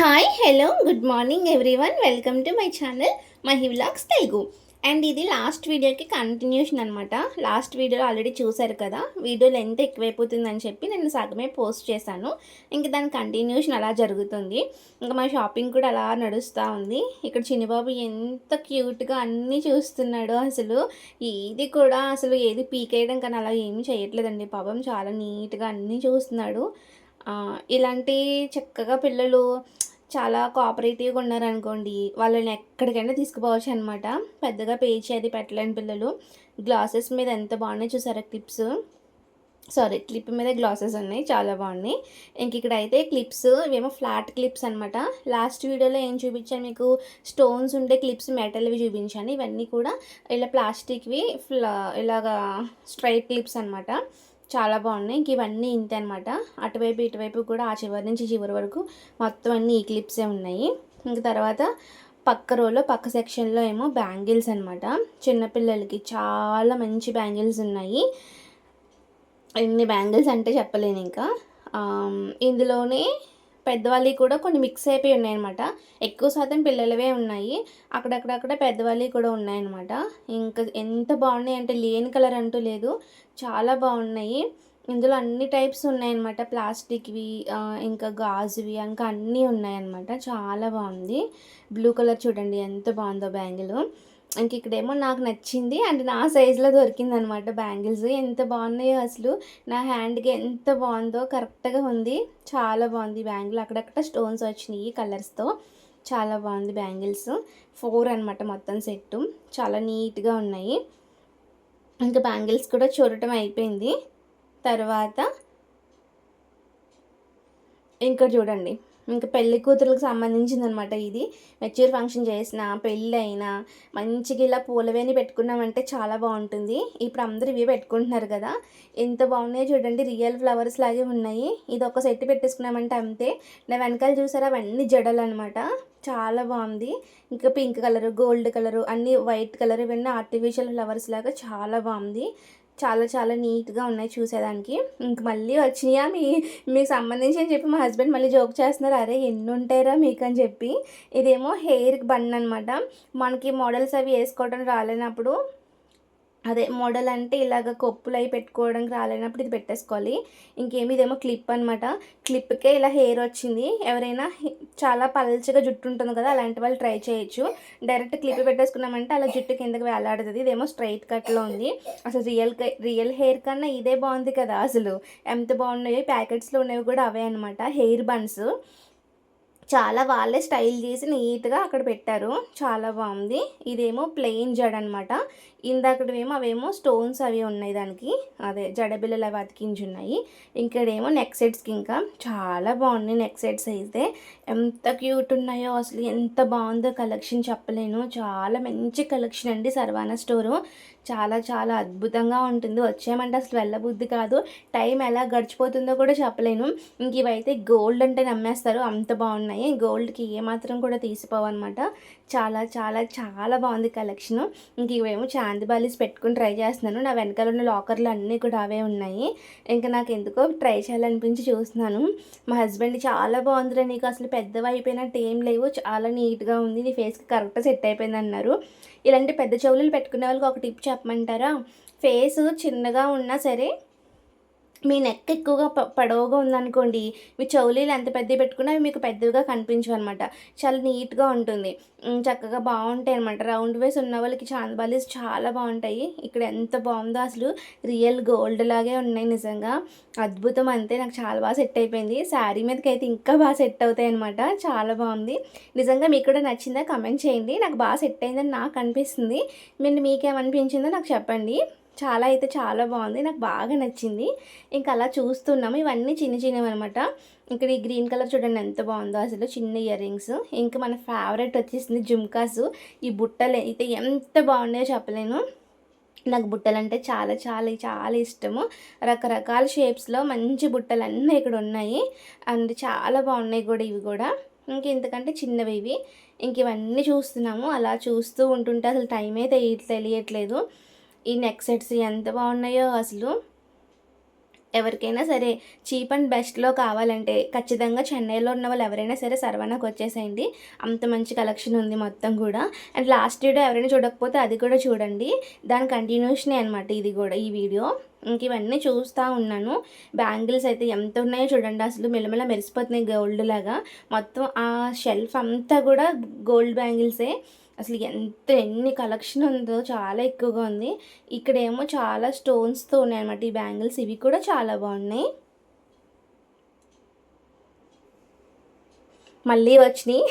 Hi hello good morning everyone welcome to my channel Mahi vlogs Telugu. And ఇది last వీడియోకి continuation అనమాట. Last వీడియోలో already చూశారు కదా, వీడియో లెంత్ ఎక్కువైపోతుందని చెప్పి నేను సగమే పోస్ట్ చేశాను. ఇంక దాని కంటిన్యూషన్ అలా జరుగుతుంది. ఇంకా మా షాపింగ్ కూడా అలా నడుస్తూ ఉంది. ఇక్కడ చిన్నబాబు ఎంత క్యూట్గా అన్నీ చూస్తున్నాడో, అసలు ఏది కూడా అసలు ఏది పీకేయడం కానీ అలా ఏమీ చేయట్లేదండి. పాపం చాలా నీట్గా అన్నీ చూస్తున్నాడు. ఇలాంటి చక్కగా పిల్లలు చాలా కోఆపరేటివ్గా ఉన్నారనుకోండి, వాళ్ళని ఎక్కడికైనా తీసుకుపోవచ్చు అనమాట. పెద్దగా పేచి అది పెట్టలేని పిల్లలు. గ్లాసెస్ మీద ఎంత బాగున్నాయి చూసారా క్లిప్స్. క్లిప్ మీద గ్లాసెస్ ఉన్నాయి, చాలా బాగున్నాయి. ఇంక ఇక్కడ అయితే క్లిప్స్ ఇవేమో ఫ్లాట్ క్లిప్స్ అనమాట. లాస్ట్ వీడియోలో ఏం చూపించాను మీకు, స్టోన్స్ ఉండే క్లిప్స్ మెటల్వి చూపించాను. ఇవన్నీ కూడా ఇలా ప్లాస్టిక్వి ఇలాగా స్ట్రైట్ క్లిప్స్ అనమాట. చాలా బాగున్నాయి. ఇంక ఇవన్నీ ఇంతే అనమాట. అటువైపు ఇటువైపు కూడా ఆ చివరి నుంచి చివరి వరకు మొత్తం అన్నీ ఈ క్లిప్సే ఉన్నాయి. ఇంక తర్వాత పక్క రోలో పక్క సెక్షన్లో ఏమో బ్యాంగిల్స్ అనమాట. చిన్నపిల్లలకి చాలా మంచి బ్యాంగిల్స్ ఉన్నాయి. ఎన్ని బ్యాంగిల్స్ అంటే చెప్పలేను ఇంకా. ఇందులోనే పెద్దవాళ్ళవి కూడా కొన్ని మిక్స్ అయిపోయి ఉన్నాయన్నమాట. ఎక్కువ శాతం పిల్లలవే ఉన్నాయి, అక్కడక్కడక్కడ పెద్దవాళ్ళవి కూడా ఉన్నాయన్నమాట. ఇంకా ఎంత బాగున్నాయి అంటే లేని కలర్ అంటూ లేదు, చాలా బాగున్నాయి. ఇందులో అన్ని టైప్స్ ఉన్నాయన్నమాట. ప్లాస్టిక్వి, ఇంకా గాజువి, ఇంకా అన్నీ ఉన్నాయన్నమాట. చాలా బాగుంది. బ్లూ కలర్ చూడండి ఎంత బాగుందో బ్యాంగిల్. ఇంక ఇక్కడేమో నాకు నచ్చింది అండ్ నా సైజులో దొరికిందనమాట బ్యాంగిల్స్. ఎంత బాగున్నాయో అసలు, నా హ్యాండ్కి ఎంత బాగుందో, కరెక్ట్గా ఉంది. చాలా బాగుంది బ్యాంగిల్. అక్కడక్కడ స్టోన్స్ వచ్చినాయి కలర్స్తో. చాలా బాగుంది బ్యాంగిల్స్. 4 అనమాట మొత్తం సెట్టు. చాలా నీట్గా ఉన్నాయి. ఇంకా బ్యాంగిల్స్ కూడా చూడటం అయిపోయింది. తర్వాత ఇంకా చూడండి, ఇంకా పెళ్లి కూతురులకు సంబంధించింది అనమాట. ఇది మెచ్యూర్ ఫంక్షన్ చేసిన, పెళ్ళి అయినా మంచిగా ఇలా పూలవేని పెట్టుకున్నామంటే చాలా బాగుంటుంది. ఇప్పుడు అందరూ ఇవే పెట్టుకుంటున్నారు కదా, ఎంత బాగున్నాయో చూడండి. రియల్ ఫ్లవర్స్ లాగే ఉన్నాయి. ఇది ఒక సెట్ పెట్టేసుకున్నామంటే అంతే. నా వెనకాల చూసారా, అవన్నీ జడలు అనమాట. చాలా బాగుంది. ఇంకా పింక్ కలరు, గోల్డ్ కలరు, అన్నీ వైట్ కలర్, ఇవన్నీ ఆర్టిఫిషియల్ ఫ్లవర్స్ లాగా చాలా బాగుంది. చాలా చాలా నీట్గా ఉన్నాయి చూసేదానికి. ఇంక మళ్ళీ వచ్చినాయా మీకు సంబంధించి అని చెప్పి మా హస్బెండ్ మళ్ళీ జోక్ చేస్తున్నారు, అరే ఎన్ని ఉంటాయిరా మీకు అని చెప్పి. ఇదేమో హెయిర్కి బన్ అనమాట. మనకి మోడల్స్ అవి వేసుకోవడం రాలేనప్పుడు, అదే మోడల్ అంటే ఇలాగ కొప్పులు అవి పెట్టుకోవడానికి రాలేనప్పుడు ఇది పెట్టేసుకోవాలి. ఇంకేమి ఇదేమో క్లిప్ అనమాట. క్లిప్కే ఇలా హెయిర్ వచ్చింది. ఎవరైనా చాలా పల్చగా జుట్టు ఉంటుంది కదా, అలాంటి వాళ్ళు ట్రై చేయొచ్చు. డైరెక్ట్ క్లిప్ పెట్టేసుకున్నామంటే అలా జుట్టు కిందకి వేలాడుతుంది. ఇదేమో స్ట్రైట్ కట్లో ఉంది. అసలు రియల్ హెయిర్ కన్నా ఇదే బాగుంది కదా అసలు. ఎంత బాగున్నాయో. ప్యాకెట్స్లో ఉన్నవి కూడా అవే అనమాట, హెయిర్ బన్స్. చాలా వాళ్ళే స్టైల్ చేసి నీట్గా అక్కడ పెట్టారు. చాలా బాగుంది. ఇదేమో ప్లెయిన్ జడ అనమాట. ఇందాకటివేమో అవేమో స్టోన్స్ అవి ఉన్నాయి దానికి, అదే జడబిల్లలు అవి అతికించి ఉన్నాయి. ఇంకడేమో నెక్ సెట్స్కి ఇంకా చాలా బాగున్నాయి నెక్ సెట్స్ అయితే. ఎంత క్యూట్ ఉన్నాయో అసలు, ఎంత బాగుందో కలెక్షన్ చెప్పలేను. చాలా మంచి కలెక్షన్ అండి సర్వానా స్టోరు. చాలా చాలా అద్భుతంగా ఉంటుంది. వచ్చామంటే అసలు వెళ్ళబుద్ధి కాదు. టైం ఎలా గడిచిపోతుందో కూడా చెప్పలేను. ఇంక ఇవైతే గోల్డ్ అంటే నమ్మేస్తారు, అంత బాగున్నాయి. గోల్డ్కి ఏమాత్రం కూడా తీసిపోవన్నమాట. చాలా చాలా చాలా బాగుంది కలెక్షన్. ఇంక ఇవేమో చాంది బాలీస్ పెట్టుకుని ట్రై చేస్తున్నాను. నా వెనకాల ఉన్న లాకర్లు అన్నీ కూడా అవే ఉన్నాయి. ఇంకా నాకు ఎందుకో ట్రై చేయాలనిపించి చూస్తున్నాను. మా హస్బెండ్ చాలా బాగుందిరా నీకు, అసలు పెద్దవి అయిపోయినట్టు ఏం లేవు, చాలా నీట్గా ఉంది, నీ ఫేస్కి కరెక్ట్గా సెట్ అయిపోయింది అన్నారు. ఇలాంటి పెద్ద చెవులు పెట్టుకునే వాళ్ళకి ఒక టిప్ చెప్పమంటారా? ఫేస్ చిన్నగా ఉన్నా సరే, మీ నెక్ ఎక్కువగా పొడవుగా ఉందనుకోండి, మీ చెవులీలు ఎంత పెద్దవి పెట్టుకున్నా అవి మీకు పెద్దవిగా కనిపించవు అనమాట. చాలా నీట్గా ఉంటుంది. చక్కగా బాగుంటాయి అనమాట. రౌండ్ వేస్ ఉన్న వాళ్ళకి చాందబాలీస్ చాలా బాగుంటాయి. ఇక్కడ ఎంత బాగుందో అసలు, రియల్ గోల్డ్ లాగే ఉన్నాయి నిజంగా. అద్భుతం అంతే. నాకు చాలా బాగా సెట్ అయిపోయింది. శారీ మీదకి అయితే ఇంకా బాగా సెట్ అవుతాయి అనమాట. చాలా బాగుంది. నిజంగా మీకు కూడా నచ్చిందా కమెంట్ చేయండి. నాకు బాగా సెట్ అయిందని నాకు అనిపిస్తుంది. మీకేమనిపించిందో నాకు చెప్పండి. చాలా అయితే చాలా బాగుంది, నాకు బాగా నచ్చింది. ఇంకా అలా చూస్తున్నాము. ఇవన్నీ చిన్న చిన్నవి అనమాట. ఇక్కడ ఈ గ్రీన్ కలర్ చూడండి ఎంత బాగుందో అసలు, చిన్న ఇయర్ రింగ్స్. ఇంకా మన ఫేవరెట్ వచ్చేసింది జుమ్కాస్. ఈ బుట్టలు అయితే ఎంత బాగున్నాయో చెప్పలేను. నాకు బుట్టలు అంటే చాలా చాలా చాలా ఇష్టము. రకరకాల షేప్స్లో మంచి బుట్టలు అన్నీ ఇక్కడ ఉన్నాయి. అండ్ చాలా బాగున్నాయి కూడా ఇవి కూడా. ఇంక ఇంతకంటే చిన్నవి ఇవి. ఇంక ఇవన్నీ చూస్తున్నాము. అలా చూస్తూ ఉంటుంటే అసలు టైమే తెలియట్లేదు. ఈ నెక్ సెట్స్ ఎంత బాగున్నాయో అసలు. ఎవరికైనా సరే చీప్ అండ్ బెస్ట్‌లో కావాలంటే ఖచ్చితంగా చెన్నైలో ఉన్న వాళ్ళు ఎవరైనా సరే సరవణాకి వచ్చేసేయండి. అంత మంచి కలెక్షన్ ఉంది మొత్తం కూడా. అండ్ లాస్ట్ వీడియో ఎవరైనా చూడకపోతే అది కూడా చూడండి. దాని కంటిన్యూషనే అనమాట ఇది కూడా ఈ వీడియో. ఇంక ఇవన్నీ చూస్తూ ఉన్నాను. బ్యాంగిల్స్ అయితే ఎంత ఉన్నాయో చూడండి, అసలు మెలమెల మెరిసిపోతున్నాయి గోల్డ్ లాగా. మొత్తం ఆ షెల్ఫ్ అంతా కూడా గోల్డ్ బ్యాంగిల్సే. అసలు ఎన్ని కలెక్షన్ ఉందో చాలా ఎక్కువగా ఉంది. ఇక్కడేమో చాలా స్టోన్స్‌తో ఉన్నాయన్నమాట ఈ బ్యాంగిల్స్. ఇవి కూడా చాలా బాగున్నాయి. మళ్ళీ వచ్చినాయి.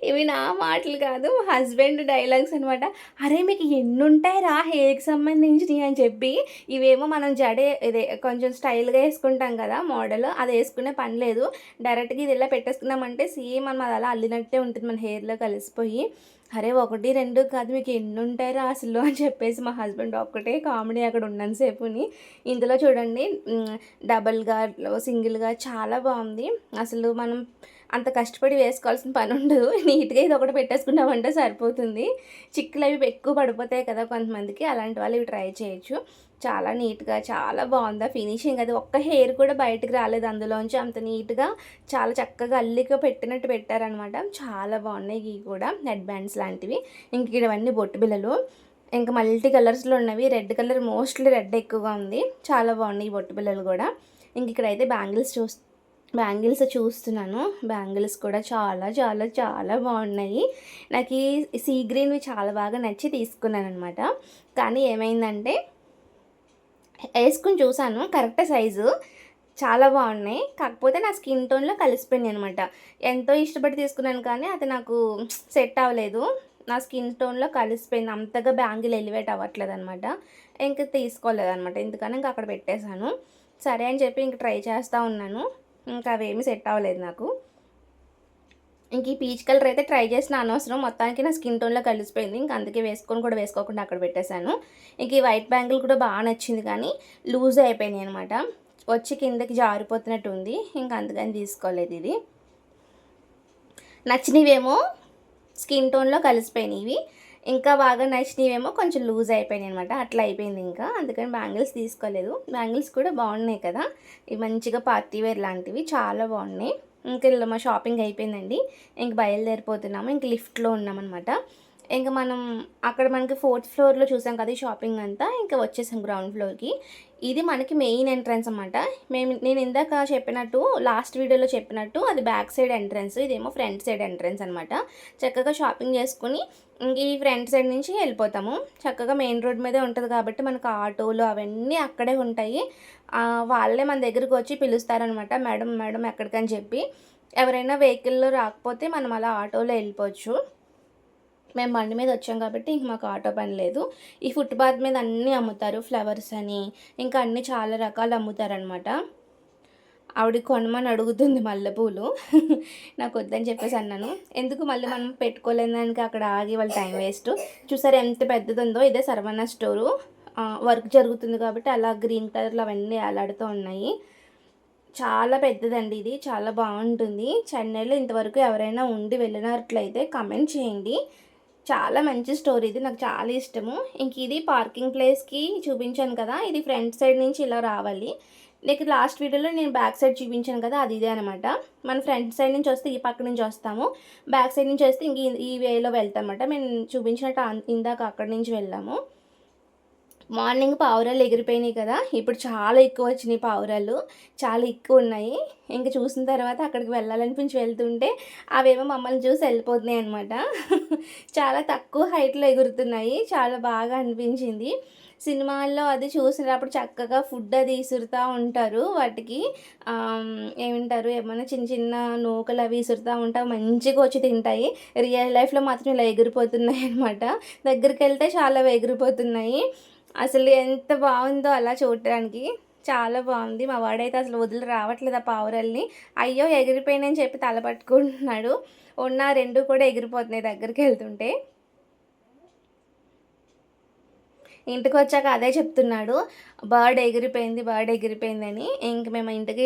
ఇవి నా మాటలు కాదు, మా హస్బెండ్ డైలాగ్స్ అనమాట. అరే మీకు ఎన్నుంటాయిరా హెయిర్‌కి సంబంధించినయి అని చెప్పి. ఇవేమో మనం ఇదే కొంచెం స్టైల్‌గా వేసుకుంటాం కదా మోడల్, అది వేసుకునే పని లేదు. డైరెక్ట్‌గా ఇది ఇలా పెట్టేసుకున్నామంటే సేమ్ మనం అది అలా అల్లినట్టే ఉంటుంది మన హెయిర్‌లో కలిసిపోయి. అరే 1, 2 కాదు మీకు ఎన్నుంటాయిరా అసలు అని చెప్పేసి మా హస్బెండ్ ఒక్కటే కామెడీ అక్కడ ఉన్నంత సేపుని. ఇందులో చూడండి డబల్‌గా, సింగిల్‌గా చాలా బాగుంది. అసలు మనం అంత కష్టపడి వేసుకోవాల్సిన పని ఉండదు. నీట్‌గా ఇది ఒకటి పెట్టేసుకున్నామంటే సరిపోతుంది. చిక్కులు అవి ఎక్కువ పడిపోతాయి కదా కొంతమందికి, అలాంటి వాళ్ళు ఇవి ట్రై చేయొచ్చు. చాలా నీట్‌గా చాలా బాగుంది ఆ ఫినిషింగ్. అది ఒక్క హెయిర్ కూడా బయటకి రాలేదు అందులోంచి. అంత నీట్‌గా చాలా చక్కగా అల్లిక పెట్టినట్టు పెట్టారనమాట. చాలా బాగున్నాయి ఇవి కూడా హెడ్ బ్యాండ్స్ లాంటివి. ఇంక ఇవన్నీ బొట్టు బిళ్ళలు. ఇంకా మల్టీ కలర్స్‌లో ఉన్నవి. రెడ్ కలర్, మోస్ట్‌లీ రెడ్ ఎక్కువగా ఉంది. చాలా బాగున్నాయి ఈ బొట్టు బిళ్ళలు కూడా. ఇంక ఇక్కడైతే బ్యాంగిల్స్ చూస్తున్నాను. బ్యాంగిల్స్ కూడా చాలా చాలా చాలా బాగున్నాయి. నాకు ఈ సీ గ్రీన్‌వి చాలా బాగా నచ్చి తీసుకున్నాననమాట. కానీ ఏమైందంటే వేసుకుని చూసాను, కరెక్టే సైజు, చాలా బాగున్నాయి. కాకపోతే నా స్కిన్ టోన్లో కలిసిపోయినాయి అనమాట. ఎంతో ఇష్టపడి తీసుకున్నాను కానీ అది నాకు సెట్ అవ్వలేదు. నా స్కిన్ టోన్లో కలిసిపోయింది. అంతగా బ్యాంగిల్ ఎలివేట్ అవ్వట్లేదు అనమాట. ఇంక తీసుకోలేదనమాట. ఎందుకని ఇంక అక్కడ పెట్టేశాను. సరే అని చెప్పి ఇంక ట్రై చేస్తూ ఉన్నాను. ఇంకా అవేమీ సెట్ అవ్వలేదు నాకు. ఇంక ఈ పీచ్ కలర్ అయితే ట్రై చేసిన అనవసరం, మొత్తానికి నా స్కిన్ టోన్లో కలిసిపోయింది. ఇంక అందుకే వేసుకోకుండా అక్కడ పెట్టేశాను. ఇంక ఈ వైట్ బ్యాంగిల్ కూడా బాగా నచ్చింది కానీ లూజ్ అయిపోయినాయి అనమాట. వచ్చి కిందకి జారిపోతున్నట్టు ఉంది. ఇంక అందుకని తీసుకోలేదు ఇది. నచ్చినవేమో స్కిన్ టోన్లో కలిసిపోయినవి, ఇంకా బాగా నచ్చినవేమో కొంచెం లూజ్ అయిపోయినాయి అనమాట. అట్లా అయిపోయింది ఇంకా. అందుకని బ్యాంగిల్స్ తీసుకోలేదు. బ్యాంగిల్స్ కూడా బాగున్నాయి కదా, ఇవి మంచిగా పార్టీ వేర్ లాంటివి చాలా బాగున్నాయి. ఇంకా ఇలా మా షాపింగ్ అయిపోయిందండి. ఇంక బయలుదేరిపోతున్నాము. ఇంక లిఫ్ట్లో ఉన్నామన్నమాట. ఇంక మనం అక్కడ మనకి 4th ఫ్లోర్లో చూసాం కదా ఈ షాపింగ్ అంతా. ఇంకా వచ్చేసాం గ్రౌండ్ ఫ్లోర్కి. ఇది మనకి మెయిన్ ఎంట్రన్స్ అన్నమాట. నేను ఇందాక చెప్పినట్టు, లాస్ట్ వీడియోలో చెప్పినట్టు అది బ్యాక్ సైడ్ ఎంట్రన్స్, ఇదేమో ఫ్రంట్ సైడ్ ఎంట్రన్స్ అనమాట. చక్కగా షాపింగ్ చేసుకుని ఇంక ఈ ఫ్రంట్ సైడ్ నుంచి వెళ్ళిపోతాము. చక్కగా మెయిన్ రోడ్ మీదే ఉంటుంది కాబట్టి మనకు ఆటోలు అవన్నీ అక్కడే ఉంటాయి. వాళ్ళే మన దగ్గరికి వచ్చి పిలుస్తారనమాట, మేడం మేడం ఎక్కడికని చెప్పి. ఎవరైనా వెహికల్లో రాకపోతే మనం అలా ఆటోలో వెళ్ళిపోవచ్చు. మేము బండి మీద వచ్చాం కాబట్టి ఇంక మాకు ఆటో పని లేదు. ఈ ఫుట్పాత్ మీద అన్నీ అమ్ముతారు, ఫ్లవర్స్ అని ఇంకా అన్నీ చాలా రకాలు అమ్ముతారనమాట. ఆవిడ కొనమని అడుగుతుంది మల్లెపూలు. నాకు వద్దని చెప్పేసి అన్నాను. ఎందుకు మళ్ళీ మనం పెట్టుకోలేని దానికి అక్కడ ఆగి వాళ్ళ టైం వేస్ట్. చూసారు ఎంత పెద్దది ఉందో, ఇదే సరవణ స్టోరు. వర్క్ జరుగుతుంది కాబట్టి అలా గ్రీన్ కలర్లో అవన్నీ వేలాడుతూ ఉన్నాయి. చాలా పెద్దదండి ఇది, చాలా బాగుంటుంది. చెన్నైలో ఇంతవరకు ఎవరైనా ఉండి వెళ్ళినట్లయితే కమెంట్ చేయండి. చాలా మంచి స్టోరీ ఇది, నాకు చాలా ఇష్టము. ఇంక ఇది పార్కింగ్ ప్లేస్కి చూపించాను కదా, ఇది ఫ్రంట్ సైడ్ నుంచి ఇలా రావాలి. నీకు లాస్ట్ వీడియోలో నేను బ్యాక్ సైడ్ చూపించాను కదా, అది ఇదే అనమాట. మన ఫ్రంట్ సైడ్ నుంచి వస్తే ఈ పక్క నుంచి వస్తాము, బ్యాక్ సైడ్ నుంచి వస్తే ఇంక ఈ వేలో వెళ్తాం అనమాట. మేము చూపించినట్టు ఇందాక అక్కడి నుంచి వెళ్ళాము. మార్నింగ్ పావురాలు ఎగిరిపోయినాయి కదా, ఇప్పుడు చాలా ఎక్కువ వచ్చినాయి పావురాలు, చాలా ఎక్కువ ఉన్నాయి. ఇంకా చూసిన తర్వాత అక్కడికి వెళ్ళాలనిపించి వెళ్తుంటే అవేమో మమ్మల్ని చూసి వెళ్ళిపోతున్నాయి అనమాట. చాలా తక్కువ హైట్లో ఎగురుతున్నాయి, చాలా బాగా అనిపించింది. సినిమాల్లో అది చూసినప్పుడు చక్కగా ఫుడ్ అది ఇసురుతూ ఉంటారు వాటికి, ఏమంటారు, ఏమైనా చిన్న చిన్న నూకలు అవి ఇసురుతూ ఉంటాయి, మంచిగా వచ్చి తింటాయి. రియల్ లైఫ్లో మాత్రం ఇలా ఎగిరిపోతున్నాయి అనమాట. దగ్గరికి వెళ్తే చాలా ఎగిరిపోతున్నాయి. అసలు ఎంత బాగుందో అలా చూడటానికి, చాలా బాగుంది. మా వాడైతే అసలు వదిలి రావట్లేదు ఆ పావురాల్ని. అయ్యో ఎగిరిపోయినాయని చెప్పి తల పట్టుకుంటున్నాడు. ఉన్న 2 కూడా ఎగిరిపోతున్నాయి దగ్గరికి వెళ్తుంటే. ఇంటికి వచ్చాక అదే చెప్తున్నాడు, బర్డ్ ఎగిరిపోయింది అని. ఇంక మేము ఇంటికి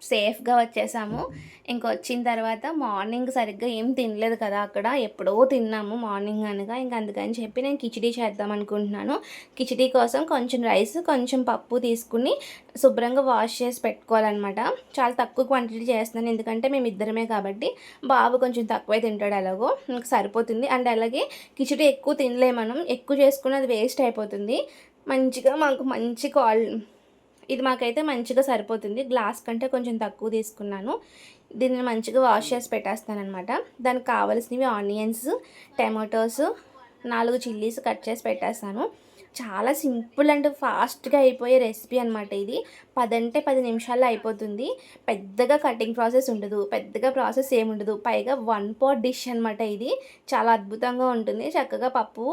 సేఫ్‌గా వచ్చేసాము. వచ్చిన తర్వాత మార్నింగ్ సరిగ్గా ఏం తినలేదు కదా అక్కడ. ఎప్పుడో తిన్నాము మార్నింగ్ అనగా. అందుకని చెప్పి నేను కిచిడీ చేద్దాం అనుకుంటున్నాను. కిచిడీ కోసం కొంచెం రైస్, కొంచెం పప్పు తీసుకుని శుభ్రంగా వాష్ చేసి పెట్టుకోవాలనమాట. చాలా తక్కువ క్వాంటిటీ చేస్తున్నాను. ఎందుకంటే మేమిద్దరమే కాబట్టి. బాబు కొంచెం తక్కువే తింటాడు ఎలాగో. ఇంక సరిపోతుంది. అండ్ అలాగే కిచిడీ ఎక్కువ తినలేము మనం. ఎక్కువ చేసుకుని అది వేస్ట్ అయిపోతుంది. మాకు మంచి ఇది మాకైతే మంచిగా సరిపోతుంది. గ్లాస్ కంటే కొంచెం తక్కువ తీసుకున్నాను. దీన్ని మంచిగా వాష్ చేసి పెట్టేస్తాననమాట. దానికి కావాల్సినవి ఆనియన్స్, టమాటోస్, 4 చిల్లీస్ కట్ చేసి పెట్టేస్తాను. చాలా సింపుల్ అండ్ ఫాస్ట్గా అయిపోయే రెసిపీ అనమాట ఇది. 10 అంటే 10 నిమిషాల్లో అయిపోతుంది. పెద్దగా కటింగ్ ప్రాసెస్ ఉండదు, పెద్దగా ప్రాసెస్ ఏముండదు. పైగా 1 పాట్ డిష్ అనమాట ఇది. చాలా అద్భుతంగా ఉంటుంది. చక్కగా పప్పు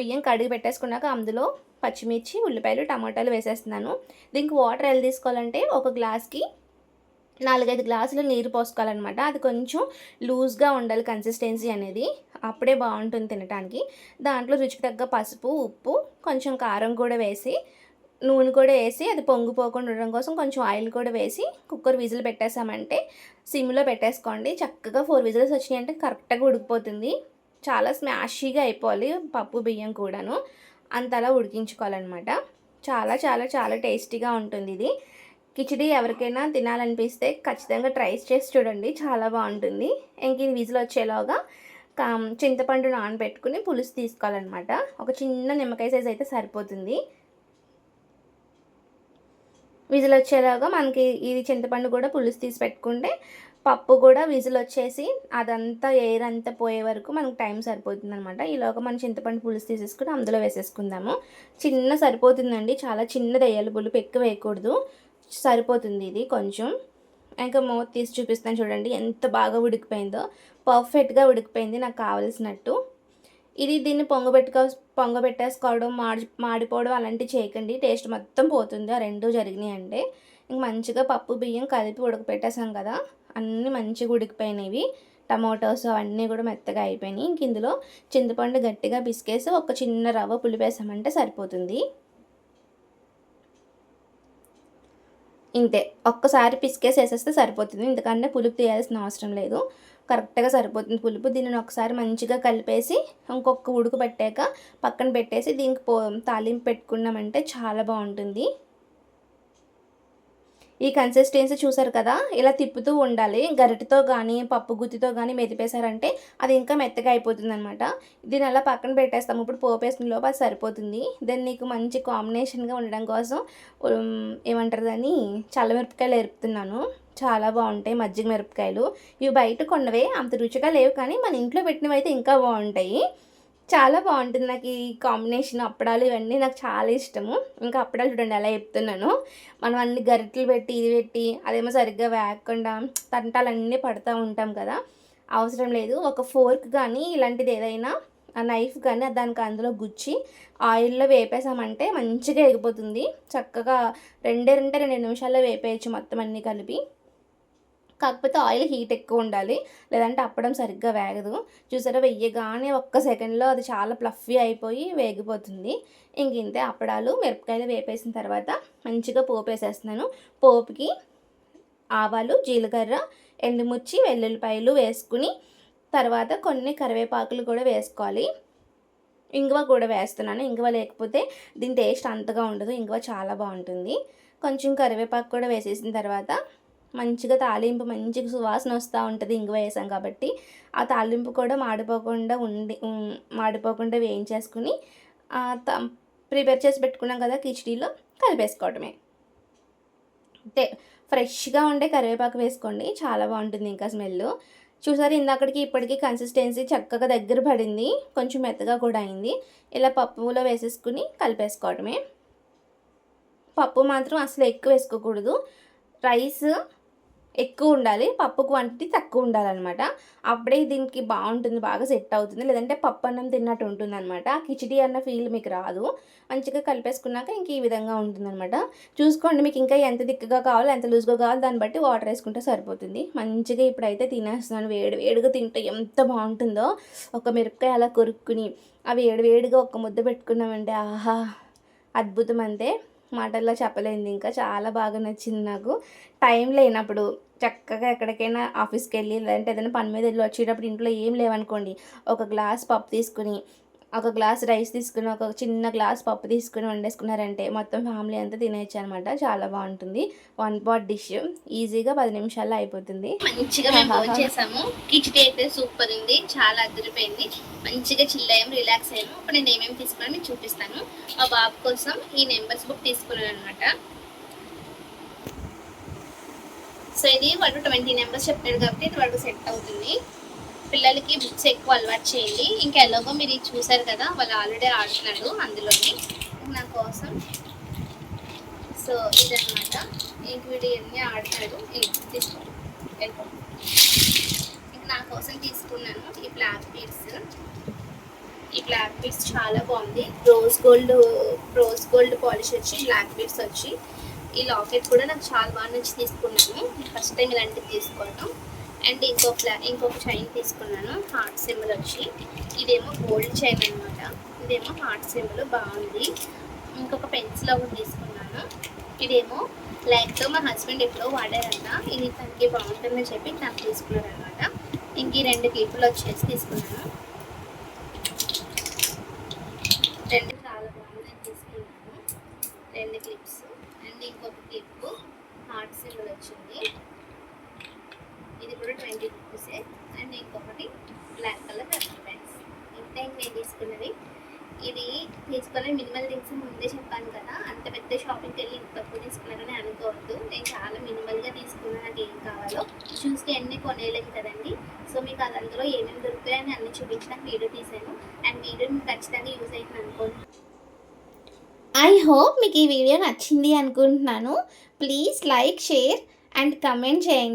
బియ్యం కడిగి పెట్టేసుకున్నాక అందులో పచ్చిమిర్చి, ఉల్లిపాయలు, టమాటాలు వేసేస్తున్నాను. దీనికి వాటర్ ఎలా తీసుకోవాలంటే ఒక గ్లాస్కి 4, 5 గ్లాసులు నీరు పోసుకోవాలన్నమాట. అది కొంచెం లూజ్గా ఉండాలి కన్సిస్టెన్సీ అనేది. అప్పుడే బాగుంటుంది తినడానికి. దాంట్లో రుచికి తగ్గ పసుపు, ఉప్పు, కొంచెం కారం కూడా వేసి, నూనె కూడా వేసి, అది పొంగిపోకుండా ఉండడం కోసం కొంచెం ఆయిల్ కూడా వేసి కుక్కర్ విజిల్ పెట్టేసామంటే సిమ్లో పెట్టేసుకోండి. చక్కగా 4 విజిల్స్ వచ్చినాయంటే కరెక్ట్గా ఉడికిపోతుంది. చాలా స్మాషీగా అయిపోవాలి పప్పు బియ్యం కూడాను. అంతలా ఉడికించుకోవాలన్నమాట. చాలా చాలా చాలా టేస్టీగా ఉంటుంది ఇది. కిచిడీ ఎవరికైనా తినాలనిపిస్తే ఖచ్చితంగా ట్రై చేసి చూడండి. చాలా బాగుంటుంది. ఇది విజిల్ వచ్చేలాగా చింతపండు నానబెట్టుకుని పులుసు తీసుకోవాలన్నమాట. ఒక చిన్న నిమ్మకాయ సైజ్ అయితే సరిపోతుంది. విజిల్ వచ్చేలాగా మనకి ఇది చింతపండు కూడా పులుసు తీసి పెట్టుకుంటే పప్పు కూడా విజిల్ వచ్చేసి అదంతా ఎయిర్ అంతా పోయే వరకు మనకు టైం సరిపోతుంది అనమాట. ఈలోగా మనం చింతపండు పులుసు తీసేసుకుని అందులో వేసేసుకుందాము. సరిపోతుందండి. చాలా చిన్నది వేయాలి, పులుపు ఎక్కువ వేయకూడదు. సరిపోతుంది ఇది కొంచెం. ఇంకా మూత తీసి చూపిస్తాను చూడండి ఎంత బాగా ఉడికిపోయిందో. పర్ఫెక్ట్గా ఉడికిపోయింది నాకు కావాల్సినట్టు. దీన్ని పొంగబెట్టేసుకోవడం, మాడిపోవడం అలాంటివి చేయకండి. టేస్ట్ మొత్తం పోతుంది ఆ రెండు జరిగినాయి అంటే. మంచిగా పప్పు బియ్యం కలిపి ఉడకపెట్టేసాం కదా, అన్నీ మంచిగా ఉడికిపోయినవి. టమాటోస్ అవన్నీ కూడా మెత్తగా అయిపోయినాయి. ఇందులో చింతపండు గట్టిగా పిసికేసి ఒక చిన్న రవ్వ పులిపేసామంటే సరిపోతుంది. ఇంతే, ఒక్కసారి పిసికేసి వేసేస్తే సరిపోతుంది. ఎందుకంటే పులుపు తీయాల్సిన అవసరం లేదు. కరెక్ట్గా సరిపోతుంది పులుపు. దీనిని ఒకసారి మంచిగా కలిపేసి ఇంకొక ఉడుకు పెట్టాక పక్కన పెట్టేసి దీనికి తాలింపు పెట్టుకున్నామంటే చాలా బాగుంటుంది. ఈ కన్సిస్టెన్సీ చూసారు కదా, ఇలా తిప్పుతూ ఉండాలి. గరిటెతో కానీ పప్పు గుత్తితో కానీ మెదిపేశారంటే అది ఇంకా మెత్తగా అయిపోతుంది అనమాట. దీన్ని అలా పక్కన పెట్టేస్తాము. ఇప్పుడు పోపేసిన లోపు అది సరిపోతుంది. దాన్ని నీకు మంచి కాంబినేషన్గా ఉండడం కోసం ఏమంటారు దాన్ని, చల్లమిరపకాయలు ఎరుపుతున్నాను. చాలా బాగుంటాయి మజ్జిగ మిరపకాయలు. ఇవి బయట కొన్నవే అంత రుచిగా లేవు, కానీ మన ఇంట్లో పెట్టినవి అయితే ఇంకా బాగుంటాయి. చాలా బాగుంటుంది. నాకు ఈ కాంబినేషన్ అప్పడాలు ఇవన్నీ నాకు చాలా ఇష్టము. ఇంకా అప్పడాలు చూడండి ఎలా చెప్తున్నాను. మనం అన్ని గరిటెలు పెట్టి ఇది పెట్టి అదేమో సరిగ్గా వేగకుండా తంటాలన్నీ పడుతూ ఉంటాం కదా, అవసరం లేదు. ఒక ఫోర్క్ కానీ ఇలాంటిది ఏదైనా ఆ నైఫ్ కానీ దానికి అందులో గుచ్చి ఆయిల్లో వేపేసామంటే మంచిగా ఎగిపోతుంది. చక్కగా 2 నిమిషాల్లో వేపేయచ్చు మొత్తం అన్నీ కలిపి. కాకపోతే ఆయిల్ హీట్ ఎక్కువ ఉండాలి, లేదంటే అప్పడం సరిగ్గా వేగదు. చూసారా, వెయ్యగానే ఒక్క సెకండ్లో అది చాలా ఫ్లఫీ అయిపోయి వేగిపోతుంది. ఇంతే, అప్పడాలు మిరపకాయలు వేపేసిన తర్వాత మంచిగా పోపు వేసేస్తున్నాను. పోపుకి ఆవాలు, జీలకర్ర, ఎండుమిర్చి, వెల్లుల్లిపాయలు వేసుకుని తర్వాత కొన్ని కరివేపాకులు కూడా వేసుకోవాలి. ఇంగువ కూడా వేస్తున్నాను. ఇంగువ లేకపోతే దీని టేస్ట్ అంతగా ఉండదు. ఇంగువ చాలా బాగుంటుంది. కొంచెం కరివేపాకు కూడా వేసేసిన తర్వాత మంచిగా తాలింపు మంచిగా సువాసన వస్తూ ఉంటుంది. ఇంగువ వేసాం కాబట్టి ఆ తాలింపు కూడా మాడిపోకుండా వేయించేసుకుని ప్రిపేర్ చేసి పెట్టుకున్నాం కదా కిచిడీలో కలిపేసుకోవటమే. అంతే, ఫ్రెష్గా ఉండే కరివేపాకు వేసుకోండి, చాలా బాగుంటుంది ఇంకా స్మెల్. చూసారు, ఇందాకడికి ఇప్పటికీ కన్సిస్టెన్సీ చక్కగా దగ్గర పడింది, కొంచెం మెత్తగా కూడా అయింది. ఇలా పప్పులో వేసేసుకుని కలిపేసుకోవడమే. పప్పు మాత్రం అసలు ఎక్కువ వేసుకోకూడదు. రైస్ ఎక్కువ ఉండాలి, పప్పు క్వాంటిటీ తక్కువ ఉండాలన్నమాట. అప్పుడే దీనికి బాగుంటుంది, బాగా సెట్ అవుతుంది. లేదంటే పప్పు అన్నం తిన్నట్టు ఉంటుంది అనమాట. కిచిడీ అన్న ఫీల్ మీకు రాదు. మంచిగా కలిపేసుకున్నాక ఇంక ఈ విధంగా ఉంటుందన్నమాట. చూసుకోండి, మీకు ఇంకా ఎంత థిక్గా కావాలో ఎంత లూజ్గా కావాలో దాన్ని బట్టి వాటర్ వేసుకుంటే సరిపోతుంది. మంచిగా ఇప్పుడైతే తినేస్తున్నాను. వేడిగా తింటే ఎంత బాగుంటుందో. ఒక మిరపకాయ అలా కొరుక్కుని ఆ వేడిగా ఒక ముద్ద పెట్టుకున్నామంటే ఆహా, అద్భుతం అంతే. మాటల్లో చెప్పలేనిది ఇంకా. చాలా బాగా నచ్చింది నాకు. టైం లేనప్పుడు చక్కగా ఎక్కడికైనా ఆఫీస్‌కెళ్ళి లేదంటే ఏదైనా పని మీద ఎళ్లి వచ్చేటప్పుడు ఇంట్లో ఏం లేవనుకోండి, ఒక గ్లాస్ పప్పు తీసుకొని, ఒక గ్లాస్ రైస్ తీసుకొని, ఒక చిన్న గ్లాస్ పప్పు తీసుకొని వండేసుకున్నారంటే మొత్తం ఫ్యామిలీ అంతా తినేయొచ్చనమాట. చాలా బావుంటుంది. One pot dish. ఈజీగా 10 నిమిషాల్లో అయిపోతుంది. మంచిగా మేము భోంచేసాము. కిచిడి అయితే సూపర్ ఉంది. చాలా అదిరిపోయింది. మంచిగా చిల్ అయ్యాము, రిలాక్స్ అయ్యాము. ఇప్పుడు నేను ఏమేమి తీసుకున్నానో మీకు చూపిస్తాను. మా బాబు కోసం ఈ నెంబర్స్ బుక్ తీసుకున్నాననమాట. సో ఇది వాడు 20 నెంబర్స్ చెప్పాడు కాబట్టి ఇది వాడికి సెట్ అవుతుంది. పిల్లలకి బుక్స్ ఎక్కువ అలవాటు చేయండి. ఇంకా ఎలాగో మీరు ఇది చూసారు కదా, వాళ్ళు ఆల్రెడీ ఆడుతున్నాడు అందులోని. నా కోసం సో ఇదనమాట. ఇంక వీడు అన్నీ ఆడుతున్నాడు. తీసుకోండి వెళ్ళిపో. ఇంక నా కోసం తీసుకున్నాను ఈ బ్లాక్ బీడ్స్. ఈ బ్లాక్ బీడ్స్ చాలా బాగుంది. రోజ్ గోల్డ్ పాలిష్ వచ్చి బ్లాక్ బీడ్స్ వచ్చి, ఈ లాకెట్ కూడా నాకు చాలా బాగా నచ్చి తీసుకున్నాను. ఫస్ట్ టైం ఇలాంటివి తీసుకోవడం. అండ్ ఇంకొక చైన్ తీసుకున్నాను, హార్ట్ సింబల్ వచ్చి. ఇదేమో గోల్డ్ చైన్ అనమాట. ఇదేమో హార్ట్ సింబల్ బాగుంది. ఇంకొక పెన్సిల్ ఒకటి తీసుకున్నాను. ఇదేమో లైక్తో మా హస్బెండ్ ఎప్పుడో వాడారంట, ఇది తనకి బాగుంటుందని చెప్పి నాకు తీసుకున్నాను అనమాట. ఇంక ఈ 2 క్లిప్పులు వచ్చేసి తీసుకున్నాను. 2 చాలా బాగుందని తీసుకున్నాను, 2 క్లిప్స్. అండ్ ఇంకొక క్లిప్ హార్ట్ సింబల్ వచ్చింది, ఇది కూడా 20 రూపీసే. అండ్ ఇంకొకటి బ్లాక్ కలర్ రబ్బర్ బ్యాండ్స్. ఇంతే నేను తీసుకున్నది. ఇది తీసుకునే మినిమల్ థింగ్స్ ముందే చెప్పాను కదా, అంత పెద్ద షాపింగ్కి వెళ్ళి ఇంత తక్కువ తీసుకున్నారని అనుకోవద్దు. నేను చాలా మినిమల్గా తీసుకున్నాను, నాకు ఏం కావాలో చూస్తే అన్నీ కొనేయలేము కదండి. సో మీకు అది అందులో ఏమేమి దొరుకుతాయని అన్ని చూపించడానికి వీడియో తీసాను. అండ్ వీడియో మీకు ఖచ్చితంగా యూజ్ అయింది అనుకుంటున్నాను. ఐ హోప్ మీకు ఈ వీడియో నచ్చింది అనుకుంటున్నాను. Please like, share and comment చేయండి.